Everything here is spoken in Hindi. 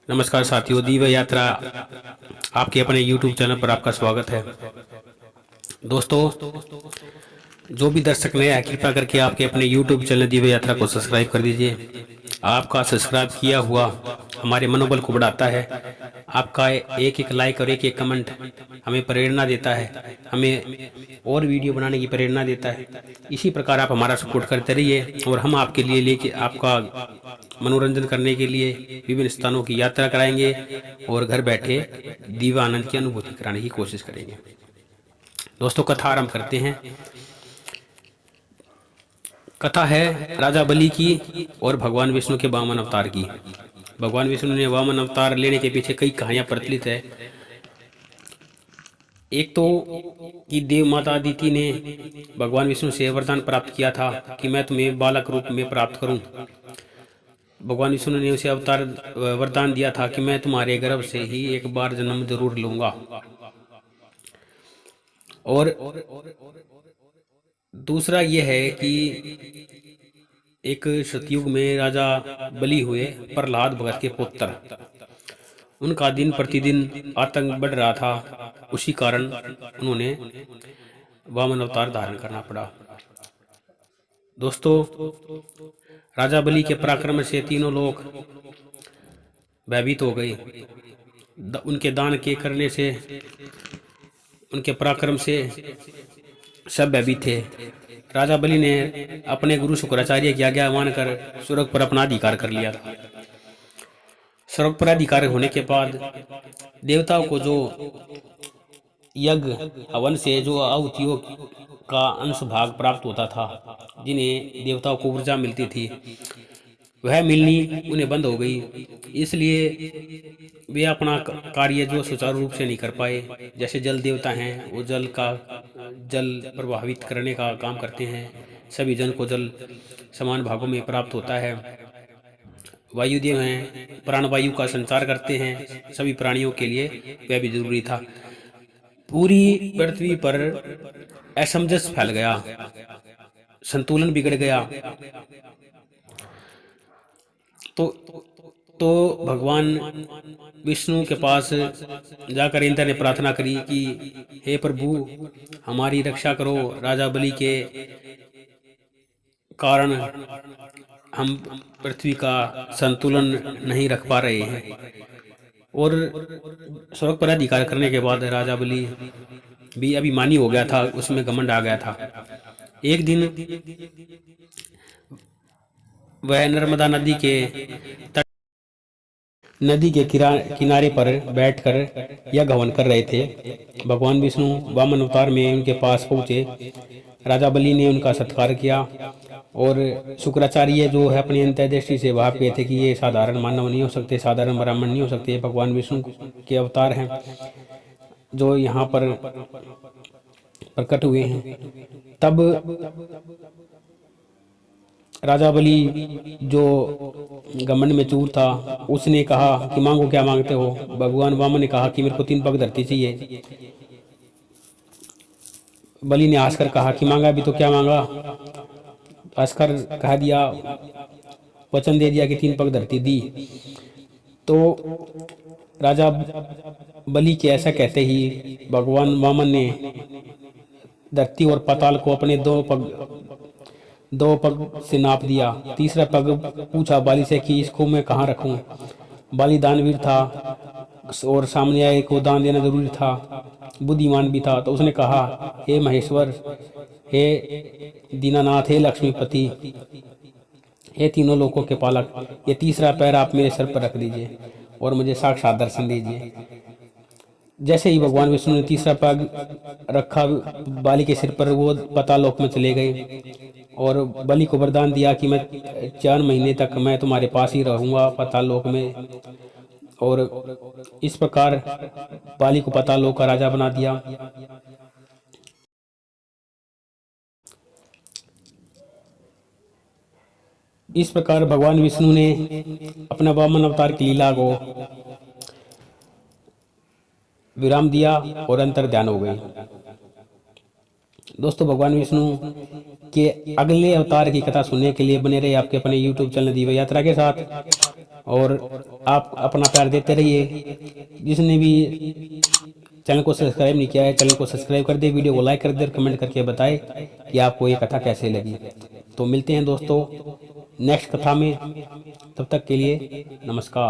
नमस्कार साथियों, दिव्य यात्रा आपके अपने YouTube चैनल पर आपका स्वागत है। दोस्तों, जो भी दर्शक नए हैं, कृपया करके आपके अपने YouTube चैनल दिव्य यात्रा को सब्सक्राइब कर दीजिए। आपका सब्सक्राइब किया हुआ हमारे मनोबल को बढ़ाता है। आपका एक एक लाइक और एक एक कमेंट हमें प्रेरणा देता है, हमें और वीडियो बनाने की प्रेरणा देता है। इसी प्रकार आप हमारा सपोर्ट करते रहिए और हम आपके लिए लेके आपका मनोरंजन करने के लिए विभिन्न स्थानों की यात्रा कराएंगे और घर बैठे दिव्य आनंद की अनुभूति कराने की कोशिश करेंगे। दोस्तों, कथा आरंभ करते हैं। कथा है राजा बलि की और भगवान विष्णु के वामन अवतार की। भगवान विष्णु ने वामन अवतार लेने के पीछे कई कहानियां प्रचलित है। एक तो कि देव माता अदिति ने भगवान विष्णु से वरदान प्राप्त किया था कि मैं तुम्हें बालक रूप में प्राप्त करूं। भगवान विष्णु ने उसे अवतार वरदान दिया था कि मैं तुम्हारे गर्भ से ही एक बार जन्म जरूर लूंगा। और दूसरा यह है कि एक सतयुग में राजा बलि हुए, प्रहलाद भगत के पुत्र। उनका दिन प्रतिदिन आतंक बढ़ रहा था, उसी कारण उन्होंने वामन अवतार धारण करना पड़ा। दोस्तों, राजा बलि के पराक्रम से तीनों लोग भयभीत हो गए। उनके दान के करने से, उनके पराक्रम से सब भयभीत थे। राजा बलि ने अपने गुरु शुक्राचार्य की आज्ञा मानकर स्वर्ग पर अपना अधिकार कर लिया था। स्वर्ग पर अधिकार होने के बाद देवताओं को जो यज्ञ हवन से जो आहुतियों का अंश भाग प्राप्त होता था, जिन्हें देवताओं को ऊर्जा मिलती थी, वह मिलनी उन्हें बंद हो गई। इसलिए वे अपना कार्य जो सुचारू रूप से नहीं कर पाए। जैसे जल देवता हैं, वो जल प्रभावित करने का काम करते हैं। सभी जन को जल समान भागों में प्राप्त होता है। वायुदेव हैं, प्राणवायु का संचार करते हैं। सभी प्राणियों के लिए वह भी जरूरी था। पूरी पृथ्वी पर असमंजस फैल गया, संतुलन बिगड़ गया। तो भगवान विष्णु के पास जाकर इंद्र ने प्रार्थना करी कि हे प्रभु, हमारी रक्षा करो। राजा बलि के कारण हम पृथ्वी का संतुलन नहीं रख पा रहे हैं। और स्वर्ग पर अधिकार करने के बाद राजा बलि भी अभिमानी हो गया था, उसमें घमंड आ गया था। एक दिन वह नर्मदा नदी के किनारे पर बैठकर यह हवन कर रहे थे। भगवान विष्णु वामन अवतार में उनके पास पहुंचे। राजा बलि ने उनका सत्कार किया और शुक्राचार्य जो है अपनी अंतर्दृष्टि से भाप गए थे कि ये साधारण मानव नहीं हो सकते, साधारण ब्राह्मण नहीं हो सकते, भगवान विष्णु के अवतार हैं जो यहाँ पर प्रकट हुए हैं। तब राजा बलि जो घमंड में चूर था, उसने कहा कि मांगो, क्या मांगते हो। भगवान वामन ने कहा कि मेरे को 3 पग धरती चाहिए। बलि ने हंसकर कहा कि मांगा भी तो क्या मांगा। हंसकर कह दिया, वचन दे दिया कि 3 पग धरती दी। तो राजा बलि के ऐसा कहते ही भगवान वामन ने धरती और पाताल को अपने 2 पग से नाप दिया। तीसरा पग पूछा बाली से कि इसको मैं कहाँ रखूं। बाली दानवीर था और सामने आए को दान देना जरूरी था, बुद्धिमान भी था। तो उसने कहा, हे महेश्वर, हे दीनानाथ, हे लक्ष्मीपति, हे तीनों लोकों के पालक, ये तीसरा पैर आप मेरे सर पर रख दीजिए और मुझे साक्षात दर्शन दीजिए। जैसे ही भगवान विष्णु ने तीसरा पग रखा बाली के सिर पर, वो पातालोक में चले गए और बलि को वरदान दिया कि मैं 4 महीने तक मैं तुम्हारे पास ही रहूंगा पातालोक में। और इस प्रकार बाली को पातालोक का राजा बना दिया। इस प्रकार भगवान विष्णु ने अपना वामन अवतार की लीला को विराम दिया और अंतर ध्यान हो गए। दोस्तों, भगवान विष्णु के अगले अवतार की कथा सुनने के लिए बने रहे आपके अपने YouTube चैनल दिव्य यात्रा के साथ। और आप अपना प्यार देते रहिए। जिसने भी चैनल को सब्सक्राइब नहीं किया है, चैनल को सब्सक्राइब कर दे, वीडियो को लाइक कर दे और कमेंट करके बताए कि आपको ये कथा कैसे लगी। तो मिलते हैं दोस्तों नेक्स्ट कथा में, तब तक के लिए नमस्कार।